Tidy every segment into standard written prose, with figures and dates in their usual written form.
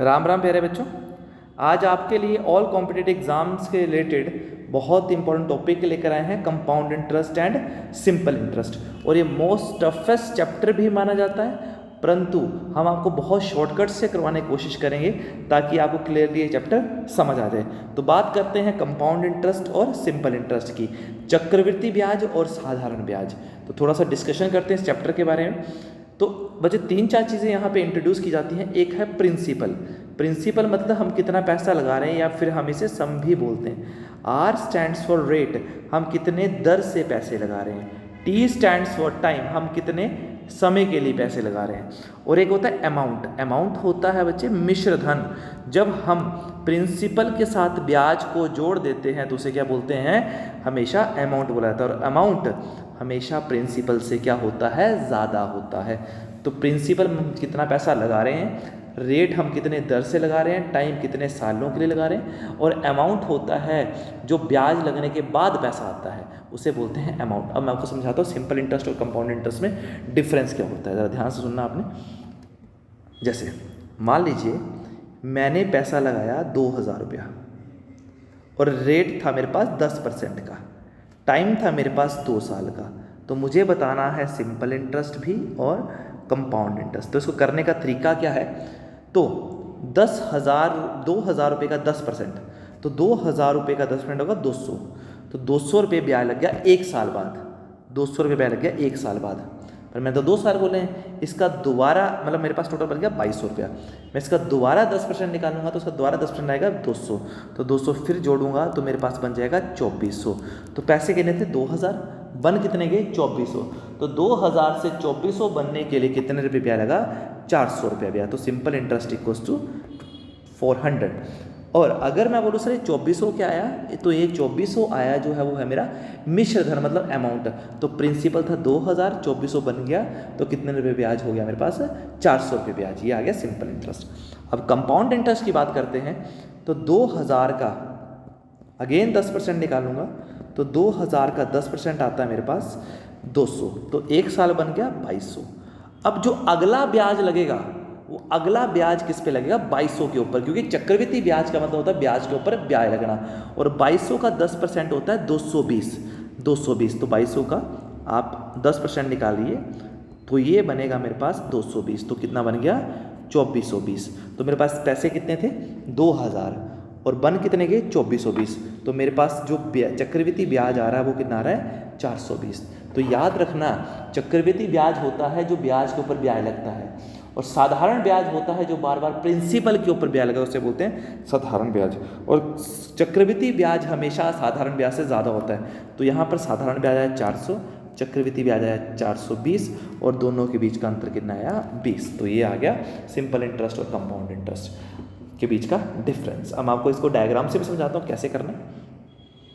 राम राम प्यारे बच्चों, आज आपके लिए ऑल कॉम्पिटिटिव एग्जाम्स के रिलेटेड बहुत इंपॉर्टेंट टॉपिक लेकर आए हैं, compound interest and simple interest. और ये मोस्ट टफेस्ट चैप्टर भी माना जाता है, परंतु हम आपको बहुत शॉर्टकट से करवाने की कोशिश करेंगे ताकि आपको क्लियरली ये चैप्टर समझ आ जाए। तो बात करते हैं कंपाउंड इंटरेस्ट और सिंपल इंटरेस्ट की, चक्रवृद्धि ब्याज और साधारण ब्याज। तो थोड़ा सा डिस्कशन करते हैं इस चैप्टर के बारे में। तो बच्चे 3-4 चीज़ें यहाँ पे इंट्रोड्यूस की जाती हैं। एक है प्रिंसिपल। प्रिंसिपल मतलब हम कितना पैसा लगा रहे हैं, या फिर हम इसे सम भी बोलते हैं। आर स्टैंड्स फॉर रेट, हम कितने दर से पैसे लगा रहे हैं। टी स्टैंड्स फॉर टाइम, हम कितने समय के लिए पैसे लगा रहे हैं। और एक होता है अमाउंट। अमाउंट होता है बच्चे मिश्र धन। जब हम प्रिंसिपल के साथ ब्याज को जोड़ देते हैं तो उसे क्या बोलते हैं, हमेशा अमाउंट बोला जाता है। और अमाउंट हमेशा प्रिंसिपल से क्या होता है, ज़्यादा होता है। तो प्रिंसिपल हम कितना पैसा लगा रहे हैं, रेट हम कितने दर से लगा रहे हैं, टाइम कितने सालों के लिए लगा रहे हैं, और अमाउंट होता है जो ब्याज लगने के बाद पैसा आता है, उसे बोलते हैं अमाउंट। अब मैं आपको समझाता हूँ सिंपल इंटरेस्ट और कंपाउंड इंटरेस्ट में डिफरेंस क्या होता है, ज़रा ध्यान से सुनना आपने। जैसे मान लीजिए मैंने पैसा लगाया 2000 रुपया और रेट था मेरे पास 10% का, टाइम था मेरे पास 2 साल का। तो मुझे बताना है सिंपल इंटरेस्ट भी और कंपाउंड इंटरेस्ट। तो इसको करने का तरीका क्या है, तो 2000 रुपये का 10%, तो 2000 रुपये का 10% होगा 200। तो 200 रुपये ब्याज लग गया 1 साल बाद, 200 रुपये ब्याज लग गया 1 साल बाद। पर मैं तो 2 साल बोले हैं, इसका दोबारा मतलब मेरे पास टोटल बन गया 2200 रुपया। मैं इसका दोबारा 10% निकालूंगा तो उसका दोबारा 10% आएगा 200। तो 200 फिर जोड़ूंगा तो मेरे पास बन जाएगा 2400। तो पैसे कितने थे 2000, बन कितने गए 2400। तो 2000 से 2400 बनने के लिए कितने रुपये ब्याज लगा, 400 रुपया ब्याज। तो सिंपल इंटरेस्ट इक्वल्स टू 400। और अगर मैं बोलूँ सर 2400 क्या आया, तो ये 2400 आया जो है वो है मेरा मिश्र धन मतलब अमाउंट। तो प्रिंसिपल था 2000, 2400 बन गया तो कितने रुपये ब्याज हो गया मेरे पास, 400 रुपये ब्याज। ये आ गया सिंपल इंटरेस्ट। अब कंपाउंड इंटरेस्ट की बात करते हैं, तो 2000 का अगेन 10% निकालूंगा, तो 2000 का 10% आता है मेरे पास 200। तो 1 साल बन गया 2200। अब जो अगला ब्याज लगेगा वो अगला ब्याज किस पे लगेगा, 2200 के ऊपर, क्योंकि चक्रवृद्धि ब्याज का मतलब होता है ब्याज के ऊपर ब्याज लगना। और 2200 का 10% होता है 220। 220 तो 2200 का आप 10% निकालिए तो ये बनेगा मेरे पास 220। तो कितना बन गया 2420। तो मेरे पास पैसे कितने थे 2000 और बन कितने गए 2420। तो मेरे पास जो चक्रवृद्धि ब्याज आ रहा है वो कितना आ रहा है 420। तो याद रखना, चक्रवृद्धि ब्याज होता है जो ब्याज के ऊपर ब्याज लगता है, और साधारण ब्याज होता है जो बार बार प्रिंसिपल के ऊपर ब्याज लगा, उसे बोलते हैं साधारण ब्याज। और चक्रवृद्धि ब्याज हमेशा साधारण ब्याज से ज़्यादा होता है। तो यहाँ पर साधारण ब्याज आया 400, चक्रवृद्धि ब्याज आया 420, और दोनों के बीच का अंतर कितना आया 20। तो ये आ गया सिंपल इंटरेस्ट और कंपाउंड इंटरेस्ट के बीच का डिफरेंस। अब आपको इसको डायग्राम से भी समझाता हूँ कैसे करना है।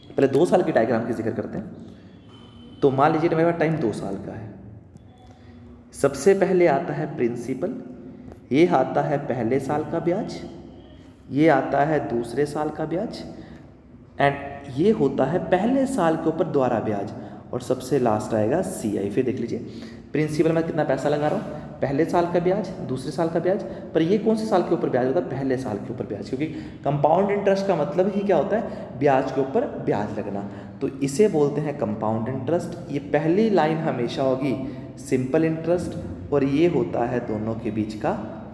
पहले 2 साल की डायग्राम की जिक्र करते हैं। तो मान लीजिए मेरे पास टाइम 2 साल का है। सबसे पहले आता है प्रिंसिपल, ये आता है पहले साल का ब्याज, ये आता है दूसरे साल का ब्याज, एंड ये होता है पहले साल के ऊपर दोबारा ब्याज, और सबसे लास्ट आएगा CI। फिर देख लीजिए प्रिंसिपल में कितना पैसा लगा रहा हूँ, पहले साल का ब्याज, दूसरे साल का ब्याज, पर ये कौन से साल के ऊपर ब्याज होता है, पहले साल के ऊपर ब्याज, क्योंकि कंपाउंड इंटरेस्ट का मतलब ही क्या होता है, ब्याज के ऊपर ब्याज लगना। तो इसे बोलते हैं कंपाउंड इंटरेस्ट। ये पहली लाइन हमेशा होगी सिंपल इंटरेस्ट, और ये होता है दोनों के बीच का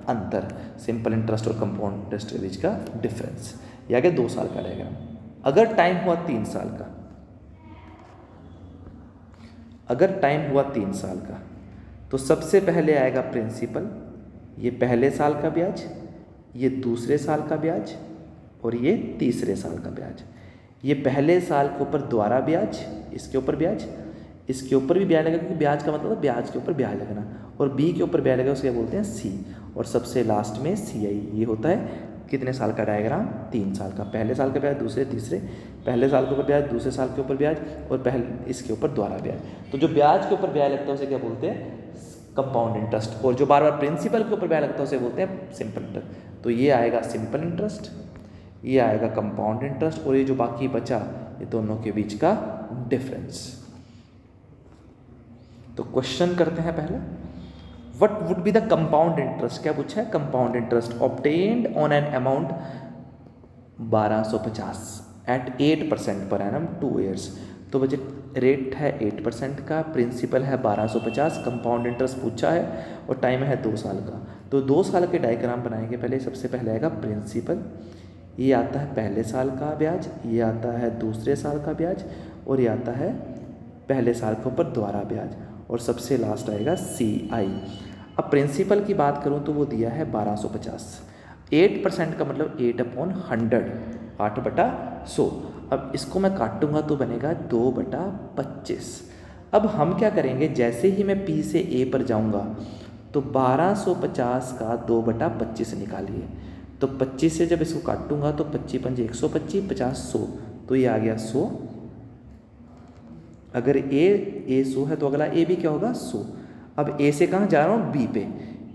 अंतर, सिंपल इंटरेस्ट और कंपाउंड इंटरेस्ट के बीच का डिफरेंस। ये आ गया 2 साल का डायग्राम। अगर टाइम हुआ 3 साल का, अगर टाइम हुआ 3 साल का, तो सबसे पहले आएगा प्रिंसिपल, ये पहले साल का ब्याज, ये दूसरे साल का ब्याज, और ये तीसरे साल का ब्याज। ये पहले साल के ऊपर दोबारा ब्याज, इसके ऊपर ब्याज, इसके ऊपर भी ब्याज लगेगा, क्योंकि ब्याज का मतलब ब्याज के ऊपर ब्याज लगना, और B के ऊपर ब्याज लगेगा उसे बोलते हैं C, और सबसे लास्ट में CI। ये होता है कितने साल का डायग्राम, 3 साल का। पहले साल का ब्याज, दूसरे तीसरे, पहले साल के ऊपर ब्याज, दूसरे साल के ऊपर ब्याज, और पहले इसके ऊपर दोबारा ब्याज। तो जो ब्याज के ऊपर ब्याज लगता है उसे क्या बोलते हैं, कंपाउंड इंटरेस्ट, और जो बार बार प्रिंसिपल के ऊपर ब्याज लगता है उसे बोलते हैं सिंपल इंटरेस्ट। तो ये आएगा सिंपल इंटरेस्ट, ये आएगा कंपाउंड इंटरेस्ट, और ये जो बाकी बचा ये दोनों के बीच का डिफरेंस। तो क्वेश्चन करते हैं पहले, what would be the compound interest, क्या पूछा है, compound interest obtained on an amount 1250 at 8% per annum 2 years. तो बच्चे रेट है 8% का, प्रिंसिपल है 1250, कंपाउंड इंटरेस्ट पूछा है और टाइम है 2 साल का। तो 2 साल के डायग्राम बनाएंगे। पहले सबसे पहले आएगा प्रिंसिपल, ये आता है पहले साल का ब्याज, ये आता है दूसरे साल का ब्याज, और ये आता है पहले साल के ऊपर दोबारा ब्याज, और सबसे लास्ट आएगा CI। अब प्रिंसिपल की बात करूँ तो वो दिया है 1250, 8% का मतलब 8/100, 8/100। अब इसको मैं काटूंगा तो बनेगा 2/25। अब हम क्या करेंगे, जैसे ही मैं P से A पर जाऊंगा तो 1250 का 2/25 निकालिए। तो 25 से जब इसको काटूंगा तो 25 पंजे 125, 50 100, तो ये आ गया 100। अगर A 100 है तो अगला A भी क्या होगा 100। अब A से कहाँ जा रहा हूँ, B पे,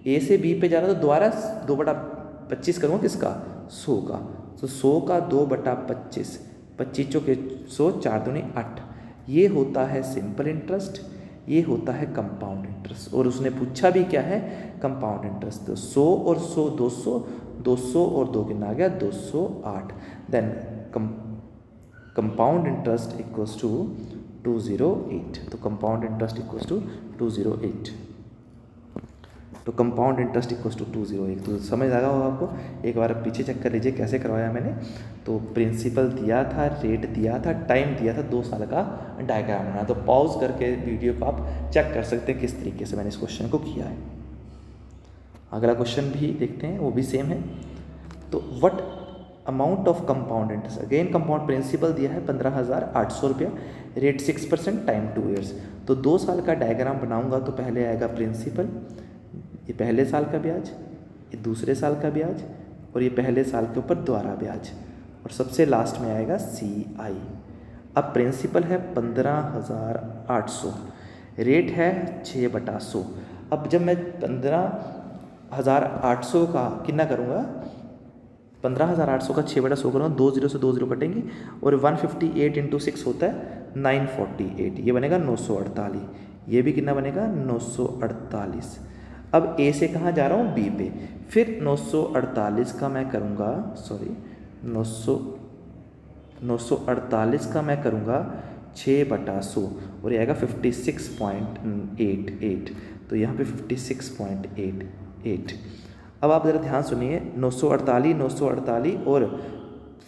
A से B पे जा रहा हूँ तो दोबारा 2/25 करूँगा किसका, 100 का। तो 100 का 2/25, 25 चौके 100, 4 दूनी 8। ये होता है सिंपल इंटरेस्ट, ये होता है कंपाउंड इंटरेस्ट। और उसने पूछा भी क्या है, कंपाउंड इंटरेस्ट। तो 100 और 100 200, 200 और 2 कितना आ गया 208। Then compound interest equals to 208। तो कंपाउंड इंटरेस्ट इक्वल्स टू 208। तो कंपाउंड इंटरेस्ट इक्वल्स टू 208। तो समझ आ गया होगा आपको। एक बार पीछे चेक कर लीजिए कैसे करवाया मैंने। तो प्रिंसिपल दिया था, रेट दिया था, टाइम दिया था, 2 साल का डायग्राम बनाया। तो पॉज करके वीडियो को आप चेक कर सकते हैं किस तरीके से मैंने इस क्वेश्चन को किया है। अगला क्वेश्चन भी देखते हैं, वो भी सेम है। तो what amount of compound interest, again compound principal दिया है 15,800 रुपया, रेट 6%, टाइम 2 ईयर्स। तो 2 साल का डायग्राम बनाऊंगा तो पहले आएगा प्रिंसिपल, ये पहले साल का ब्याज, ये दूसरे साल का ब्याज, और ये पहले साल के ऊपर दोबारा ब्याज, और सबसे लास्ट में आएगा CI। अब प्रिंसिपल है 15,800, रेट है 6/100। अब जब मैं 15,800 का कितना करूँगा, 15,800 का 6/100 करूँगा, 2 0 से 2 0 कटेंगे, और 158 × 6 होता है 948, ये बनेगा 948। ये भी कितना बनेगा 948। अब A से कहाँ जा रहा हूँ, B पे, फिर 948 का मैं करूँगा, 948 का मैं करूँगा 6/100, और ये आएगा 56.88। तो यहाँ पे 56.88। अब आप ज़रा ध्यान सुनिए, 948 और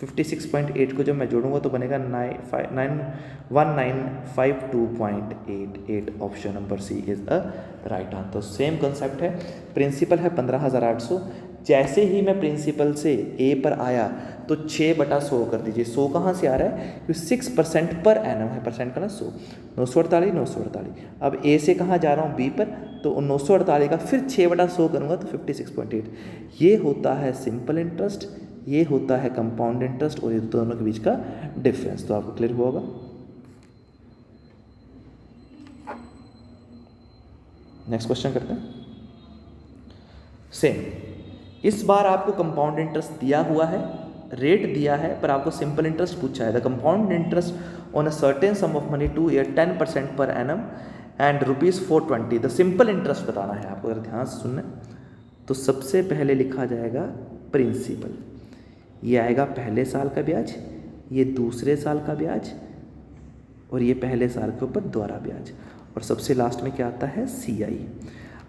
56.8 को जब मैं जोड़ूंगा तो बनेगा 1952.88। Option number C is a right answer. तो सेम कंसेप्ट है, प्रिंसिपल है 15,800, जैसे ही मैं प्रिंसिपल से A पर आया तो 6/100 कर दीजिए। 100 कहाँ से आ रहा है, क्योंकि 6% पर एनम है, परसेंट का ना 100, 948। अब A से कहाँ जा रहा हूँ, B पर, तो 948 का फिर 6/100 करूँगा तो 56.8। ये होता है सिंपल इंटरेस्ट, ये होता है कंपाउंड इंटरेस्ट, और ये दोनों के बीच का डिफरेंस। तो आपको क्लियर हुआ होगा। नेक्स्ट क्वेश्चन करते हैं। सेम, इस बार आपको कंपाउंड इंटरेस्ट दिया हुआ है, रेट दिया है, पर आपको सिंपल इंटरेस्ट पूछा है। The compound interest on a certain some of money 2 year 10% per annum and ₹420। The simple interest बताना है आपको, अगर ध्यान से सुनना। तो सबसे पहले लिखा जाएगा प्रिंसिपल, ये आएगा पहले साल का ब्याज, ये दूसरे साल का ब्याज, और ये पहले साल के ऊपर दोबारा ब्याज, और सबसे लास्ट में क्या आता है CI।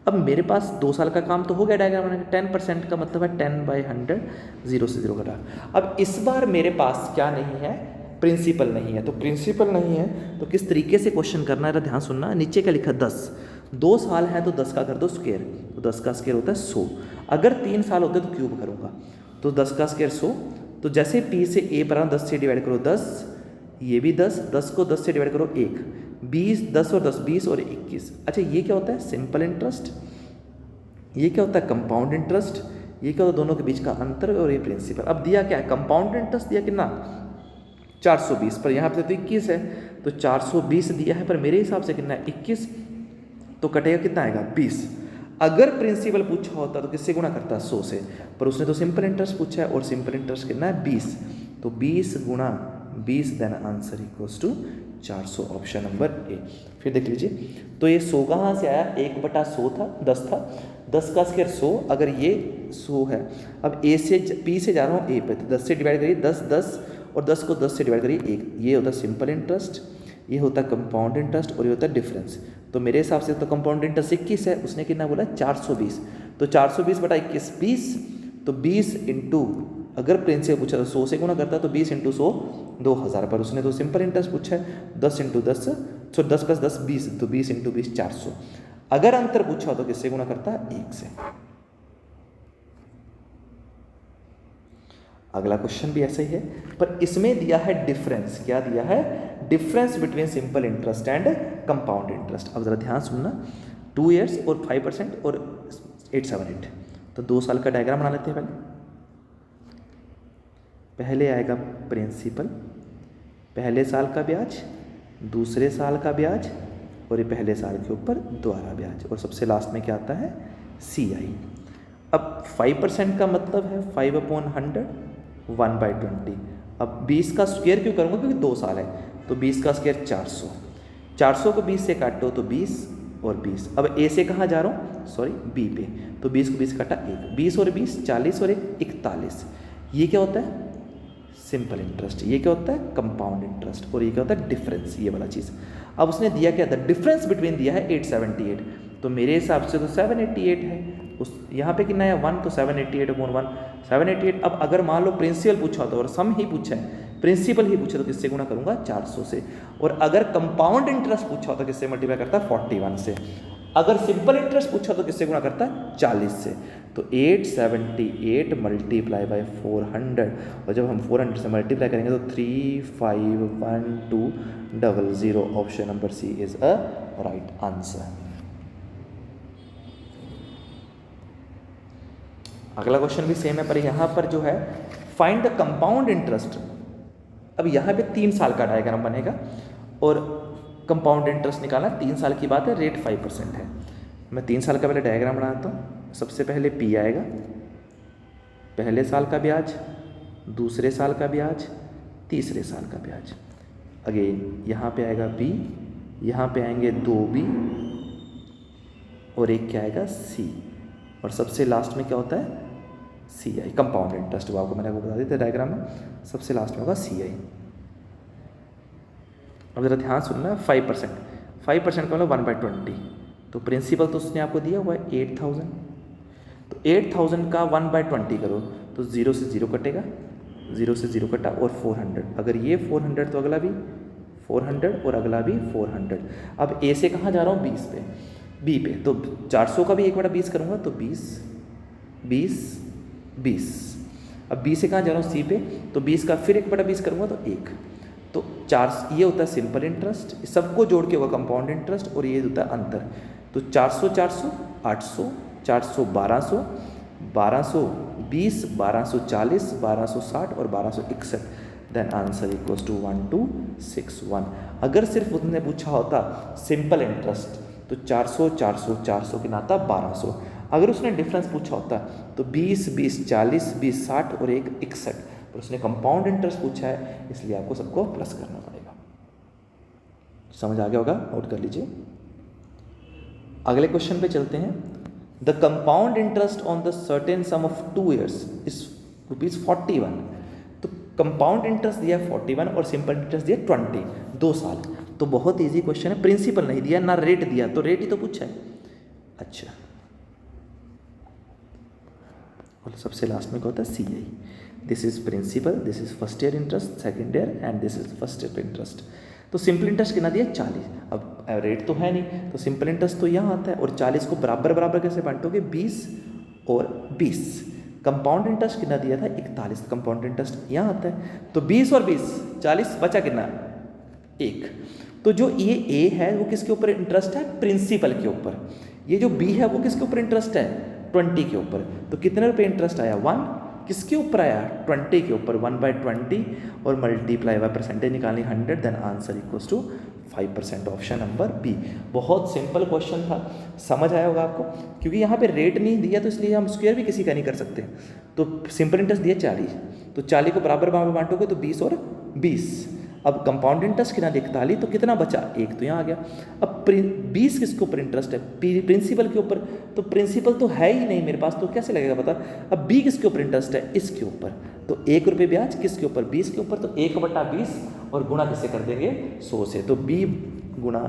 अब मेरे पास 2 साल का काम तो हो गया डायग्राम बनाने का, 10% का मतलब है 10/100, 0 से 0 घटा। अब इस बार मेरे पास क्या नहीं है, प्रिंसिपल नहीं है। तो प्रिंसिपल नहीं है तो किस तरीके से क्वेश्चन करना है, ध्यान सुनना। नीचे क्या लिखा, 10, 2 साल है तो 10 का कर दो स्क्वायर, तो 10 का स्क्वायर होता है 100। अगर 3 साल होते तो क्यूब करूँगा, तो 10 का स्क्वायर 100। तो जैसे P से A पर 10 से डिवाइड करो 10, ये भी 10, 10 को 10 से डिवाइड करो 1, 20, 10 और 10 20 और 21। अच्छा, ये क्या होता है सिंपल इंटरेस्ट, ये क्या होता है कंपाउंड इंटरेस्ट, ये क्या होता है दोनों के बीच का अंतर, और ये प्रिंसिपल। अब दिया क्या है, कंपाउंड इंटरेस्ट दिया कितना 420, पर यहाँ पे तो 21 है, तो 420 दिया है, पर मेरे हिसाब से कितना है 21, तो कटेगा कितना आएगा 20। अगर प्रिंसिपल पूछा होता तो किससे गुणा करता 100 से, पर उसने तो सिंपल इंटरेस्ट पूछा है, और सिंपल इंटरेस्ट कितना है 20, तो 20 गुणा 20, then answer equals to 400, option number A. फिर देख लीजिए, तो ये 100 कहाँ से आया, 1/100 था, 10 था, 10 का स्क्वायर 100, अगर ये 100 है, अब ए से पी से जा रहा हूँ ए पे, तो 10 से डिवाइड करिए, 10 10 और 10 को 10 से डिवाइड करिए 1, ये होता है सिंपल इंटरेस्ट, ये होता है कंपाउंड इंटरेस्ट और ये होता है डिफरेंस। तो मेरे हिसाब से तो कंपाउंड इंटरेस्ट 21 है, उसने कितना बोला 420, तो 420/21 20, तो 20 इंटू, अगर प्रिंसिपल पूछा तो 100 से गुना करता, तो 20 इंटू 100 2000, पर उसने तो सिंपल इंटरेस्ट पूछा है, 10 इंटू 10, सो 10 + 10 20, तो 20 इंटू 20 400। अगर अंतर पूछा तो किससे गुना करता है, 1 से। अगला क्वेश्चन भी ऐसा ही है, पर इसमें दिया है डिफरेंस, क्या दिया है, difference between simple interest and compound interest. अब जरा ध्यान सुनना, 2 ईयर्स और 5% और 878, तो 2 साल का डायग्राम बना लेते हैं। पहले आएगा प्रिंसिपल, पहले साल का ब्याज, दूसरे साल का ब्याज, और ये पहले साल के ऊपर दोबारा ब्याज, और सबसे लास्ट में क्या आता है, CI। अब 5% का मतलब है 5/100, 1/20। अब 20 का स्क्वायर क्यों करूँगा, क्योंकि 2 साल है, तो 20 का स्क्वायर 400, 400 को 20 से काटो तो 20 और 20। अब ए से कहाँ जा रहा हूँ, सॉरी बी पे, तो 20 को 20 काटा 1, 20 और 20 40 और 1 41। ये क्या होता है, सिंपल इंटरेस्ट, ये क्या होता है, कंपाउंड इंटरेस्ट, और ये क्या होता है, डिफरेंस, ये वाला चीज़। अब उसने दिया क्या था, डिफरेंस बिटवीन दिया है 878, तो मेरे हिसाब से तो 788 है, उस यहाँ पे कितना है 1, तो 788/1 788। अब अगर मान लो प्रिंसिपल पूछा तो, और सम ही पूछा है, प्रिंसिपल ही पूछा तो किससे गुना करूँगा, 400 से, और अगर कंपाउंड इंटरेस्ट पूछा तो किससे मल्टीप्लाई करता है, 41 से, अगर सिंपल इंटरेस्ट पूछा तो किससे गुना करता है, 40 से। तो 878 × 400, और जब हम 400 से मल्टीप्लाई करेंगे तो 351200, option number C is a right answer. अगला क्वेश्चन भी सेम है, पर यहाँ पर जो है फाइंड द कंपाउंड इंटरेस्ट। अब यहाँ पे 3 साल का डायग्राम बनेगा और कंपाउंड इंटरेस्ट निकालना, 3 साल की बात है, रेट 5% है। मैं 3 साल का पहले डायग्राम बनाता हूँ। सबसे पहले P आएगा, पहले साल का ब्याज, दूसरे साल का ब्याज, तीसरे साल का ब्याज। अगेन यहाँ पे आएगा B, यहाँ पे आएंगे 2B और एक क्या आएगा C, और सबसे लास्ट में क्या होता है, CI, कंपाउंड इंटरेस्ट। वो आपको मैंने बता दिया था डायग्राम में, सबसे लास्ट में होगा CI। अब जरा ध्यान सुनना, 5% का मतलब 1/20, तो प्रिंसिपल तो उसने आपको दिया हुआ है 8000, तो 8000 का 1/20 करो तो 0 से 0 कटेगा, 0 से 0 कटा, और 400, अगर ये 400 तो अगला भी 400 और अगला भी 400। अब A से कहाँ जा रहा हूँ, 20 पे, B पे, तो 400 का भी 1/20 करूँगा तो 20 20 20। अब B से कहाँ जा रहा हूँ, C पे, तो 20 का फिर 1/20 करूँगा तो 1। तो 4, ये होता है सिंपल इंटरेस्ट, सबको जोड़ के होगा कंपाउंड इंटरेस्ट, और ये होता है अंतर। तो 400 400 800, 400 1200, 1220, 1240, 1260 और 1261, देन आंसर इक्वल्स टू 1261। अगर सिर्फ उसने पूछा होता सिंपल इंटरेस्ट तो 400 400 400 के नाता 1200। अगर उसने डिफरेंस पूछा होता तो 20 20 40 20 60 और 1 61, पर उसने कंपाउंड इंटरेस्ट पूछा है, इसलिए आपको सबको प्लस करना पड़ेगा। समझ आ गया होगा, नोट कर लीजिए। अगले क्वेश्चन पे चलते हैं। The compound interest on the certain some of 2 years is ₹41। तो कंपाउंड इंटरेस्ट दिया 41 और सिंपल इंटरेस्ट दिया 20, 2 साल। तो बहुत इजी क्वेश्चन है, प्रिंसिपल नहीं दिया ना रेट दिया, तो रेट ही तो पूछा है। अच्छा, और सबसे लास्ट में क्या होता है, CI। This is principal, this is first year interest, second year, and this is first year interest. तो सिंपल इंटरेस्ट कितना दिया 40। अब रेट तो है नहीं, तो सिंपल इंटरेस्ट तो यहाँ आता है, और 40 को बराबर बराबर कैसे बांटोगे, 20 और 20। कंपाउंड इंटरेस्ट कितना दिया था 41, कंपाउंड इंटरेस्ट यहाँ आता है, तो 20 और 20 40, बचा कितना 1। तो जो ये A है वो किसके ऊपर इंटरेस्ट है, प्रिंसिपल के ऊपर। ये जो B है वो किसके ऊपर इंटरेस्ट है, 20 के ऊपर। तो कितने रुपए इंटरेस्ट आया, 1। किसके ऊपर आया, 20 के ऊपर, 1/20, और मल्टीप्लाई बाय परसेंटेज निकालनी 100, then answer equals to 5%, option number B। बहुत सिंपल क्वेश्चन था, समझ आया होगा आपको। क्योंकि यहाँ पे रेट नहीं दिया तो इसलिए हम स्क्वायर भी किसी का नहीं कर सकते। तो सिंपल इंटरेस्ट दिया 40, तो 40 को बराबर बराबर बांटोगे तो 20 और 20। अब कंपाउंड इंटरेस्ट कितना 41, तो कितना बचा 1, तो यहाँ आ गया। अब 20 किसके ऊपर इंटरेस्ट है? प्रिंसिपल के ऊपर, तो प्रिंसिपल तो है ही नहीं मेरे पास, तो कैसे लगेगा पता। अब B किसके ऊपर इंटरेस्ट है? इसके ऊपर, तो 1 रुपये ब्याज किसके ऊपर? 20 के ऊपर, तो 1/20 और गुणा किससे कर देंगे? 100 से, तो B गुणा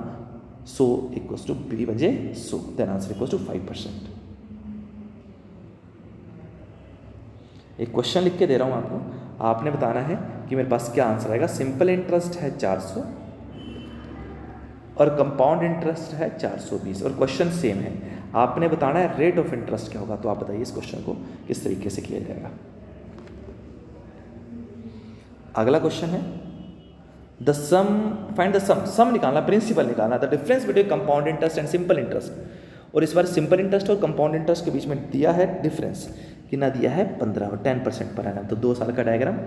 100 इक्वल्स टू B बजे 100, देन आंसर इक्वल्स टू 5%। एक क्वेश्चन लिख के दे रहा हूँ आपको, आपने बताना है कि मेरे पास क्या आंसर आएगा। सिंपल इंटरेस्ट है 400 और कंपाउंड इंटरेस्ट है 420 और क्वेश्चन सेम है। आपने बताना है रेट ऑफ इंटरेस्ट क्या होगा। तो आप बताइए इस क्वेश्चन को किस तरीके से किया जाएगा। अगला क्वेश्चन है द सम, फाइंड द सम निकालना, प्रिंसिपल निकालना, the difference between compound interest and simple interest. और इस बार सिंपल इंटरेस्ट और कंपाउंड इंटरेस्ट के बीच में दिया है डिफरेंस, कितना दिया है? 15 और 10% पर एनम। तो 2 साल का डायग्राम,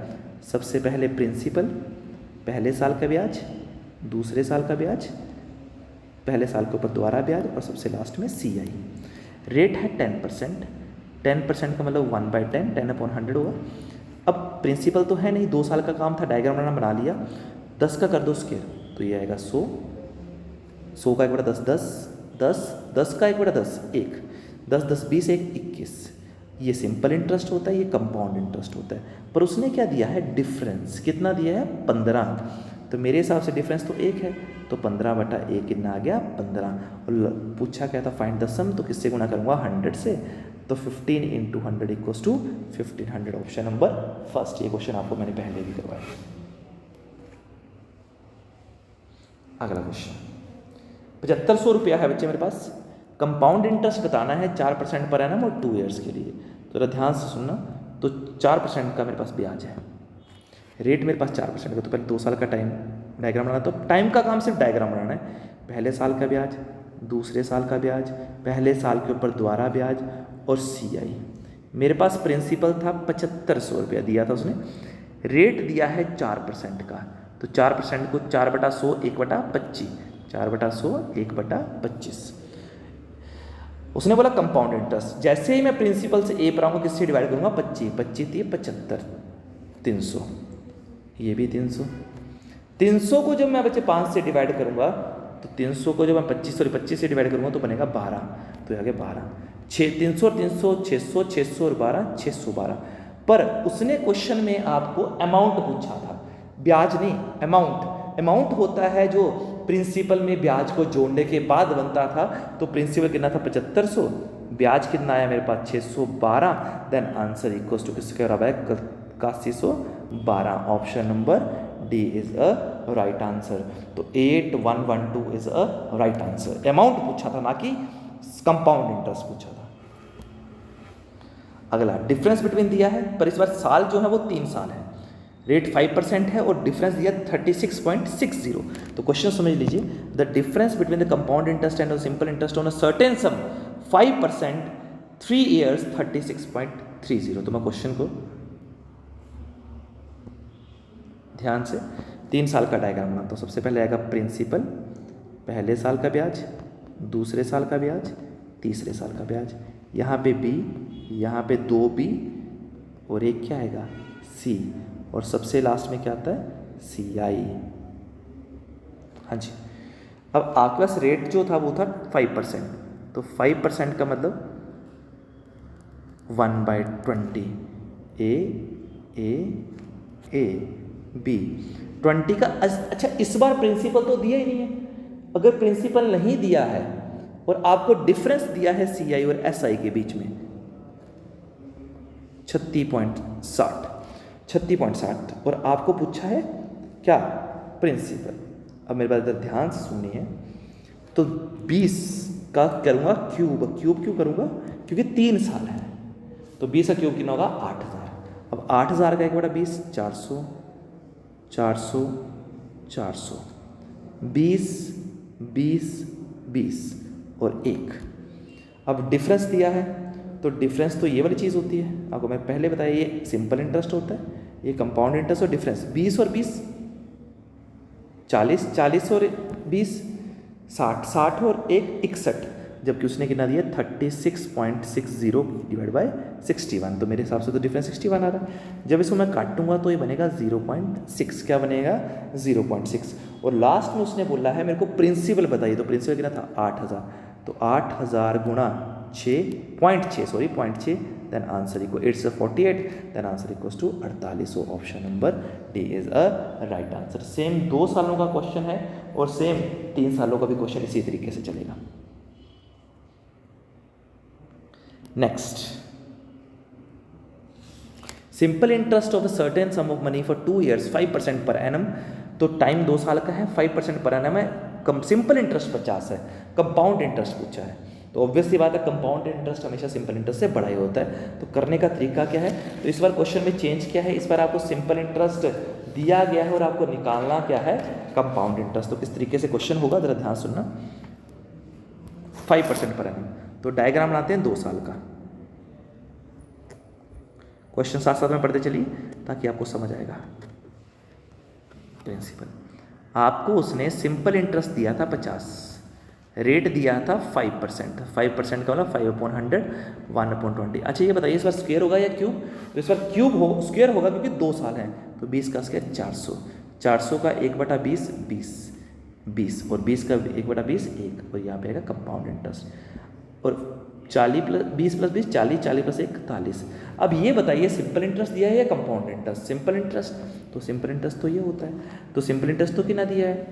सबसे पहले प्रिंसिपल, पहले साल का ब्याज, दूसरे साल का ब्याज, पहले साल के ऊपर दोबारा ब्याज और सबसे लास्ट में CI। रेट है 10%, 10% का मतलब 1/10, 10/100 होगा। अब प्रिंसिपल तो है नहीं, 2 साल का काम था, डायग्राम बना लिया। 10 का कर दो स्क्वायर, तो ये आएगा 100, 100 का 1/10 10, 10 का 1/10 1, 10 10 20 1 21। ये सिंपल इंटरेस्ट होता है, ये कंपाउंड इंटरेस्ट होता है। पर उसने क्या दिया है? डिफरेंस कितना दिया है? 15। तो मेरे हिसाब से डिफरेंस तो 1 है, तो 15/1 कितना आ गया? 15। और पूछा क्या था? फाइंड द सम, तो किससे गुणा करूँगा? 100 से, तो 15 × 100 equals to 1500। Option number first. ये क्वेश्चन आपको मैंने पहले भी करवाया। अगला क्वेश्चन, 7500 रुपया है बच्चे मेरे पास। कंपाउंड इंटरेस्ट बताना है 4% पर एनम और 2 ईयर्स के लिए। तो जरा ध्यान से सुनना, तो 4% का मेरे पास ब्याज है, रेट मेरे पास 4% का। तो पहले 2 साल का टाइम डायग्राम बनाना, तो टाइम का काम सिर्फ डायग्राम बनाना है। पहले साल का ब्याज, दूसरे साल का ब्याज, पहले साल के ऊपर दोबारा ब्याज और CI। मेरे पास प्रिंसिपल था 7500 रुपया दिया था उसने, रेट दिया है 4% का। तो 4% को 4/100 1/25, 4/100 1/25। उसने बोला कंपाउंड इंटरेस्ट। जैसे ही मैं प्रिंसिपल से A पर आऊँगा, किससे डिवाइड करूँगा? 25, 25 थी 75, 300, ये भी 300। 300 को जब मैं बच्चे 5 से डिवाइड करूँगा, तो 300 को जब मैं 25 से डिवाइड करूँगा तो बनेगा 12, तो आगे 12, 300 और 300 600, 600 और 12 612। पर उसने क्वेश्चन में आपको अमाउंट पूछा था, ब्याज नहीं, अमाउंट। अमाउंट होता है जो प्रिंसिपल में ब्याज को जोड़ने के बाद बनता था। तो प्रिंसिपल कितना था? 7500, ब्याज कितना आया मेरे पास? 612। देन आंसर इक्वल्स टू किसके बराबर है? 8112। Option number D is a right answer. तो 8112 is a right answer. Amount पूछा था, ना कि कंपाउंड इंटरेस्ट पूछा था। अगला डिफरेंस बिटवीन दिया है, पर इस बार साल जो है वो 3 साल है, रेट 5% है और डिफरेंस दिया 36.60। तो क्वेश्चन समझ लीजिए, the difference between the compound interest and simple interest on a certain some 5%, 3 years 36.30। तो मैं क्वेश्चन को ध्यान से 3 साल का डायग्राम बनाता हूँ। सबसे पहले आएगा प्रिंसिपल, पहले साल का ब्याज, दूसरे साल का ब्याज, तीसरे साल का ब्याज। यहाँ पे B, यहाँ पे 2B और एक क्या आएगा? C, और सबसे लास्ट में क्या आता है? CI। हाँ जी। अब आपके पास रेट जो था वो था 5%, तो 5% का मतलब 1/20, A B 20 का। अच्छा, इस बार प्रिंसिपल तो दिया ही नहीं है। अगर प्रिंसिपल नहीं दिया है और आपको डिफरेंस दिया है CI और SI के बीच में 36.60 और आपको पूछा है क्या? प्रिंसिपल। अब मेरे बात ध्यान से सुनिए, तो 20 का करूँगा क्यूब क्यों करूँगा? क्योंकि 3 साल है, तो 20 का क्यूब कितना होगा? 8000। अब 8000 का 1/20 400, 400, 400, 20, 20, 20 और 1। अब डिफरेंस दिया है, तो डिफरेंस तो ये वाली चीज़ होती है, आपको मैं पहले बताया, ये सिंपल इंटरेस्ट होता है, ये कंपाउंड इंटरेस्ट और डिफरेंस 20 और 20 40, 40 और 20 60, 60 और 1 61। जबकि उसने कितना दिया 36.60 डिवाइड बाय 61, तो मेरे हिसाब से तो डिफरेंस 61 आ रहा है। जब इसको मैं काटूंगा तो ये बनेगा 0.6, क्या बनेगा 0.6। और लास्ट में उसने बोला है मेरे को प्रिंसिपल बताइए, तो प्रिंसिपल कितना था 8000, तो 8000 गुणा 0.6, देन आंसर इक्वल 8 से 48, then answer equals to 48। Option number D is a right answer. Same 2 सालों का क्वेश्चन है और सेम 3 सालों का भी क्वेश्चन इसी तरीके से चलेगा। Next, simple interest of a certain some of money for 2 years 5% per annum, तो टाइम 2 साल का है, 5% पर एनम है, सिंपल इंटरेस्ट 50 है, कंपाउंड इंटरेस्ट पूछा है, तो ऑब्वियसली बात है कंपाउंड इंटरेस्ट हमेशा सिंपल इंटरेस्ट से बड़ा ही होता है। तो करने का तरीका क्या है, तो इस बार क्वेश्चन में चेंज क्या है, इस बार आपको सिंपल इंटरेस्ट दिया गया है और आपको निकालना क्या है कंपाउंड इंटरेस्ट। तो किस तरीके से क्वेश्चन होगा जरा ध्यान सुनना। 5% पर एनम, तो डायग्राम बनाते हैं 2 साल का, क्वेश्चन साथ साथ में पढ़ते चलिए ताकि आपको समझ आएगा। प्रिंसिपल आपको उसने सिंपल इंटरेस्ट दिया था 50, रेट दिया था 5%, 5% का मतलब 5/100 1/20। अच्छा ये बताइए इस बार स्क्वायर होगा या क्यूब, तो इस बार क्यूब हो स्क्वायर होगा क्योंकि 2 साल हैं, तो 20 का स्क्वायर 400, 400 का 1/20 20 और 20 का 1/20 1, और यहाँ पे आएगा कंपाउंड इंटरेस्ट। और 40 + 20 + 20 40, 40 + 1 41। अब ये बताइए सिंपल इंटरेस्ट दिया है या कंपाउंड इंटरेस्ट, सिंपल इंटरेस्ट, तो सिंपल इंटरेस्ट तो ये होता है, तो सिंपल इंटरेस्ट तो कितना दिया है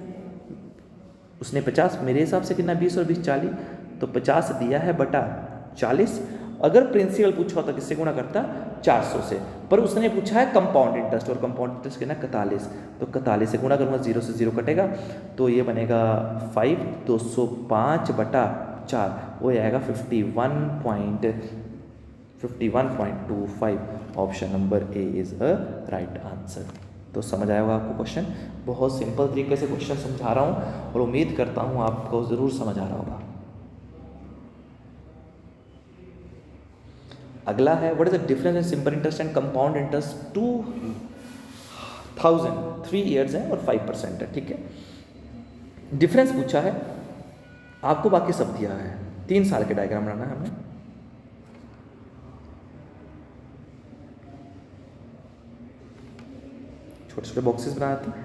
उसने 50, मेरे हिसाब से कितना 20 और 20 40, तो 50 दिया है बटा 40। अगर प्रिंसिपल पूछा होता किससे गुणा करता 400 से, पर उसने पूछा है कंपाउंड इंटरेस्ट, और कंपाउंड इंटरेस्ट कितना 41, तो 41 से गुणा करूँगा 0 से 0 कटेगा, तो ये बनेगा 5 205 बटा 4, वो आएगा 51.25। Option number A is a right answer. तो समझ आया होगा आपको क्वेश्चन, बहुत सिंपल तरीके से क्वेश्चन समझा रहा हूँ और उम्मीद करता हूँ आपको ज़रूर समझ आ रहा होगा। अगला है what is the difference in simple interest and compound interest 2000 3 years है और 5% है, ठीक है। डिफरेंस पूछा है, आपको बाकी सब दिया है, 3 साल के डायग्राम बनाना है हमें। छोटे छोटे बॉक्सेस बनाते हैं,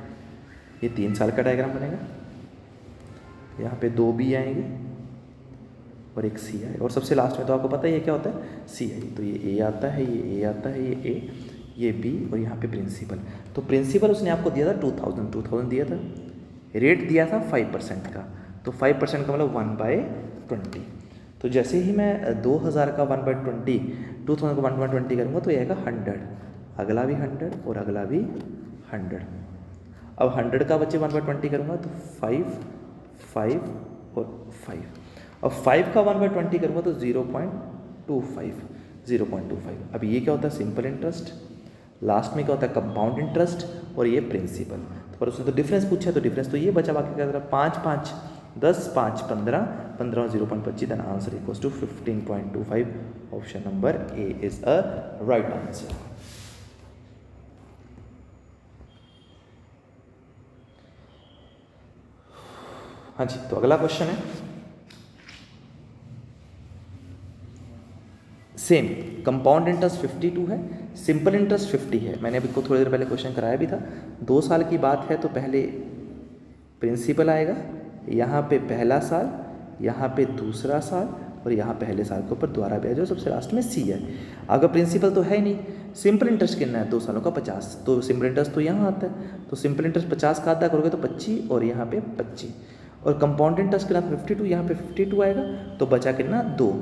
ये 3 साल का डायग्राम बनेगा, यहाँ पे 2 बी आएंगे और एक सी आएगा, और सबसे लास्ट में तो आपको पता ही है क्या होता है सी आई, तो ये ए आता है, ये ए आता है, ये ए, ये बी, और यहाँ पे प्रिंसिपल। तो प्रिंसिपल उसने आपको दिया था 2000 दिया था, रेट दिया था 5% का, तो 5% का मतलब 1/20। तो जैसे ही मैं 2000 का 1/20 2000 को 1/20 करूँगा तो ये आएगा 100, अगला भी 100 और अगला भी 100। अब 100 का बच्चे 1/20 करूँगा तो 5 5 और 5। अब 5 का 1/20 करूँगा तो 0.25। अब ये क्या होता है सिंपल इंटरेस्ट, लास्ट में क्या होता है कंपाउंड इंटरेस्ट, और ये प्रिंसिपल। तो पर उसने तो डिफरेंस पूछा, तो डिफरेंस तो ये बचा, बाकी क्या था 5 5 10 5 15 15 और 0.25, then answer equals to 15.25। Option number A is a right answer. हाँ जी, तो अगला क्वेश्चन है सेम, कंपाउंड इंटरेस्ट 52 है, सिंपल इंटरेस्ट 50 है। मैंने अभी को थोड़ी देर पहले क्वेश्चन कराया भी था। 2 साल की बात है तो पहले प्रिंसिपल आएगा, यहाँ पे पहला साल, यहाँ पे दूसरा साल, और यहाँ पहले साल के ऊपर द्वारा ब्याज, और सबसे लास्ट में सी है। अगर प्रिंसिपल तो है ही नहीं, सिंपल इंटरेस्ट कितना है 2 सालों का 50, तो सिंपल इंटरेस्ट तो यहाँ आता है, तो सिंपल इंटरेस्ट 50 का आधा करोगे तो 25, और यहाँ पे 25, और कंपाउंड इंटरेस्ट कितना 52, यहाँ पे 52 आएगा, तो बचा कितना 2।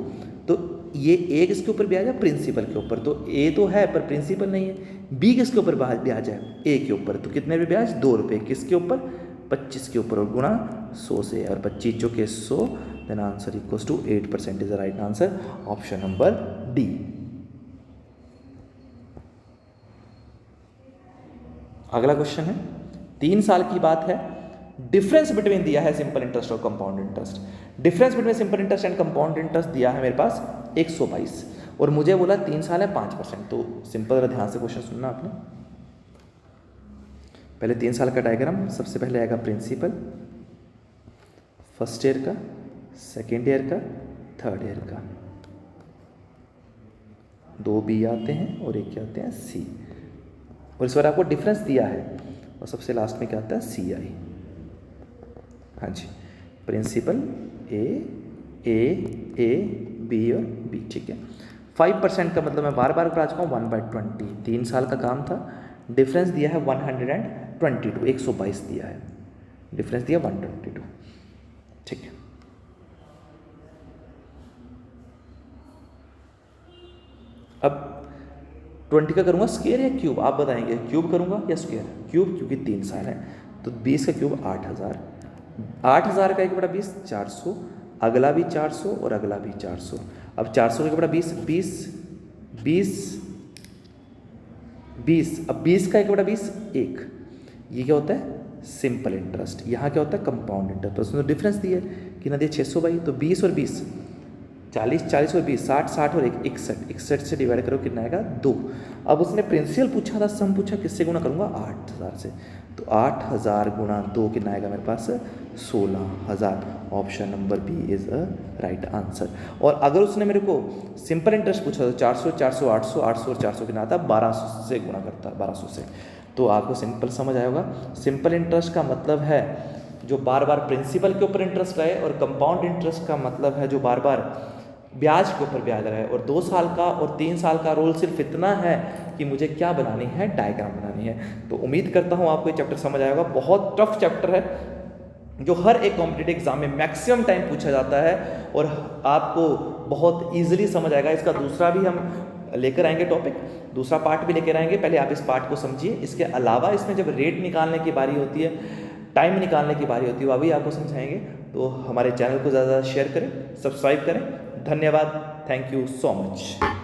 तो ये ए किसके ऊपर ब्याज है प्रिंसिपल के ऊपर, तो ए तो है पर प्रिंसिपल नहीं है। बी किसके ऊपर ब्याज है ए के ऊपर, तो कितने रुपये ब्याज 2 रुपये, किसके ऊपर 25 के ऊपर, और गुणा 100 से, और 25 जो के 100, then answer equals to 8% is the right answer. Option number D. अगला क्वेश्चन है 3 साल की बात है, डिफरेंस बिटवीन दिया है सिंपल इंटरेस्ट और compound interest. Difference between simple interest and compound interest दिया है मेरे पास 122, और मुझे बोला 3 साल है 5%। तो सिंपल ध्यान से क्वेश्चन सुनना आपने। पहले 3 साल का डायग्राम, सबसे पहले आएगा प्रिंसिपल फर्स्ट ईयर का, सेकेंड ईयर का, थर्ड ईयर का, 2 बी आते हैं और एक क्या आते हैं सी, और इस बार आपको डिफरेंस दिया है, और सबसे लास्ट में क्या आता है सी आई। हाँ जी, प्रिंसिपल ए बी और बी, ठीक है। 5% का मतलब मैं बार बार करा चुका हूँ, 1/20, 3 साल का काम था। डिफरेंस दिया है 122, 122 दिया है, डिफरेंस दिया 122, ठीक है। अब 20 का करूँगा स्क्वायर या क्यूब, आप बताएंगे, क्यूब करूँगा या स्क्वायर? क्यूब, क्योंकि 3 साल है। तो 20 का क्यूब 8000, 8000 का 1/20 400, अगला भी 400 और अगला भी 400। अब 400 का 1/20 20, अब 20 का 1/20 1। ये क्या होता है? Simple interest. यहाँ क्या होता है? Compound interest. उसने तो डिफरेंस दिया है कि ना दिया 600 बाई, तो 20 और 20 40, 40 और 20 60, 60 और 61, 61 से डिवाइड करो कितना आएगा 2। अब उसने प्रिंसिपल पूछा था, सम पूछा, किससे गुना करूँगा? 8000 से। तो 8000 गुणा 2 कितना आएगा मेरे पास? 16000। Option number B is a right answer. और अगर उसने मेरे को सिंपल इंटरेस्ट पूछा तो 400, 400, 800, 800 और 400 कितना आता? 1200 से गुणा करता, 1200 से। तो आपको सिंपल समझ आया होगा। सिंपल इंटरेस्ट का मतलब है जो बार बार प्रिंसिपल के ऊपर इंटरेस्ट रहे, और कंपाउंड इंटरेस्ट का मतलब है जो बार बार ब्याज के ऊपर ब्याज रहे। और 2 साल का और 3 साल का रोल सिर्फ इतना है कि मुझे क्या बनानी है? डायग्राम बनानी है। तो उम्मीद करता हूँ आपको ये चैप्टर समझ आएगा। बहुत टफ चैप्टर है जो हर एक कॉम्पिटिटिव एग्जाम में मैक्सिमम टाइम पूछा जाता है, और आपको बहुत ईजिली समझ आएगा। इसका दूसरा भी हम लेकर आएंगे टॉपिक, दूसरा पार्ट भी लेकर आएंगे। पहले आप इस पार्ट को समझिए। इसके अलावा इसमें जब रेट निकालने की बारी होती है, टाइम निकालने की बारी होती है, वह भी आपको समझाएंगे। तो हमारे चैनल को ज़्यादा शेयर करें, सब्सक्राइब करें। धन्यवाद, थैंक यू सो मच।